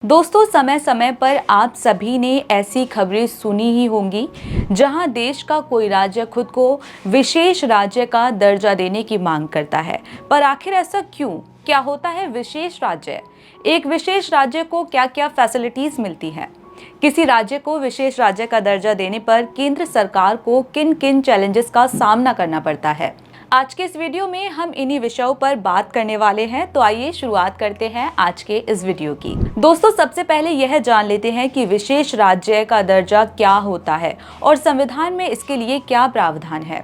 दोस्तों, समय समय पर आप सभी ने ऐसी खबरें सुनी ही होंगी जहां देश का कोई राज्य खुद को विशेष राज्य का दर्जा देने की मांग करता है। पर आखिर ऐसा क्यों? क्या होता है विशेष राज्य? एक विशेष राज्य को क्या क्या फैसिलिटीज मिलती हैं? किसी राज्य को विशेष राज्य का दर्जा देने पर केंद्र सरकार को किन किन चैलेंजेस का सामना करना पड़ता है? आज के इस वीडियो में हम इन्हीं विषयों पर बात करने वाले हैं। तो आइए शुरुआत करते हैं आज के इस वीडियो की। दोस्तों, सबसे पहले यह जान लेते हैं कि विशेष राज्य का दर्जा क्या होता है और संविधान में इसके लिए क्या प्रावधान है।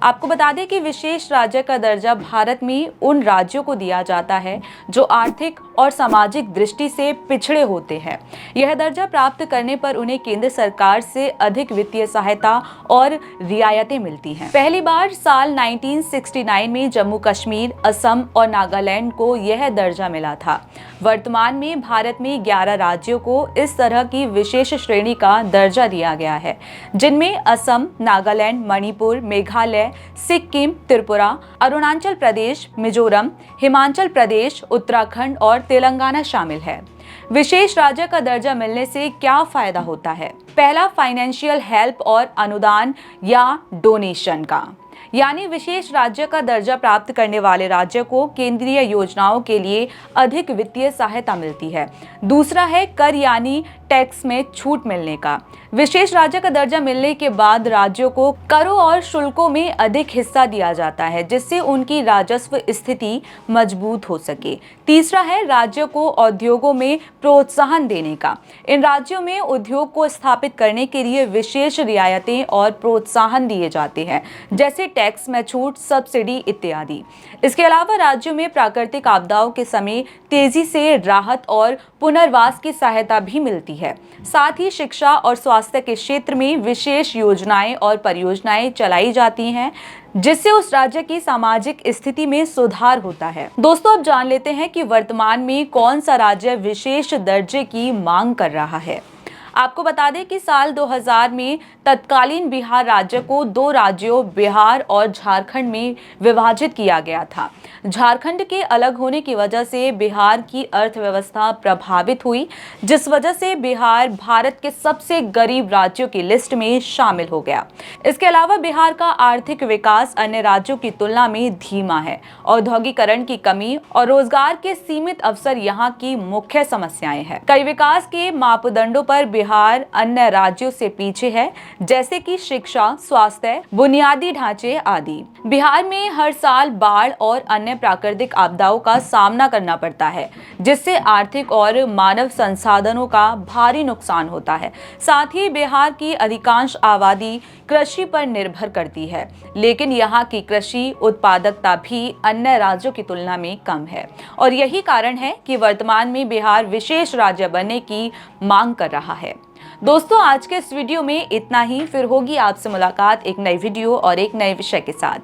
आपको बता दें कि विशेष राज्य का दर्जा भारत में उन राज्यों को दिया जाता है जो आर्थिक और सामाजिक दृष्टि से पिछड़े होते हैं। यह दर्जा प्राप्त करने पर उन्हें केंद्र सरकार से अधिक वित्तीय सहायता और रियायतें मिलती हैं। पहली बार साल 1969 में जम्मू कश्मीर, असम और नागालैंड को यह दर्जा मिला था। वर्तमान में भारत में 11 राज्यों को इस तरह की विशेष श्रेणी का दर्जा दिया गया है, जिनमें असम, नागालैंड, मणिपुर, मेघालय, सिक्किम, त्रिपुरा, अरुणाचल प्रदेश, मिजोरम, हिमाचल प्रदेश, उत्तराखंड और तेलंगाना शामिल है। विशेष राज्य का दर्जा मिलने से क्या फायदा होता है? पहला, फाइनेंशियल हेल्प और अनुदान या डोनेशन का, यानी विशेष राज्य का दर्जा प्राप्त करने वाले राज्य को केंद्रीय योजनाओं के लिए अधिक वित्तीय सहायता मिलती है। दूसरा है कर यानी टैक्स में छूट मिलने का। विशेष राज्य का दर्जा मिलने के बाद राज्यों को करों और शुल्कों में अधिक हिस्सा दिया जाता है, जिससे उनकी राजस्व स्थिति मजबूत हो सके। तीसरा है राज्यों को उद्योगों में प्रोत्साहन देने का। इन राज्यों में उद्योग को स्थापित करने के लिए विशेष रियायतें और प्रोत्साहन दिए जाते हैं, जैसे टैक्स में छूट, सब्सिडी इत्यादि। इसके अलावा राज्यों में प्राकृतिक आपदाओं के समय तेजी से राहत और पुनर्वास की सहायता भी मिलती है। साथ ही शिक्षा और स्वास्थ्य के क्षेत्र में विशेष योजनाएं और परियोजनाएं चलाई जाती हैं, जिससे उस राज्य की सामाजिक स्थिति में सुधार होता है। दोस्तों, अब जान लेते हैं कि वर्तमान में कौन सा राज्य विशेष दर्जे की मांग कर रहा है। आपको बता दें कि साल 2000 में तत्कालीन बिहार राज्य को दो राज्यों बिहार और झारखंड में विभाजित किया गया था। झारखंड के अलग होने की वजह से बिहार की अर्थव्यवस्था प्रभावित हुई, जिस वजह से बिहार भारत के सबसे गरीब राज्यों की लिस्ट में शामिल हो गया। इसके अलावा बिहार का आर्थिक विकास अन्य राज्यों की तुलना में धीमा है। औद्योगिकरण की कमी और रोजगार के सीमित अवसर यहाँ की मुख्य समस्याएं हैं। कई विकास के मापदंडों पर बिहार अन्य राज्यों से पीछे है, जैसे कि शिक्षा, स्वास्थ्य, बुनियादी ढांचे आदि। बिहार में हर साल बाढ़ और अन्य प्राकृतिक आपदाओं का सामना करना पड़ता है, जिससे आर्थिक और मानव संसाधनों का भारी नुकसान होता है। साथ ही बिहार की अधिकांश आबादी कृषि पर निर्भर करती है, लेकिन यहाँ की कृषि उत्पादकता भी अन्य राज्यों की तुलना में कम है और यही कारण है कि वर्तमान में बिहार विशेष राज्य बनने की मांग कर रहा है। दोस्तों, आज के इस वीडियो में इतना ही। फिर होगी आपसे मुलाकात एक नई वीडियो और एक नए विषय के साथ।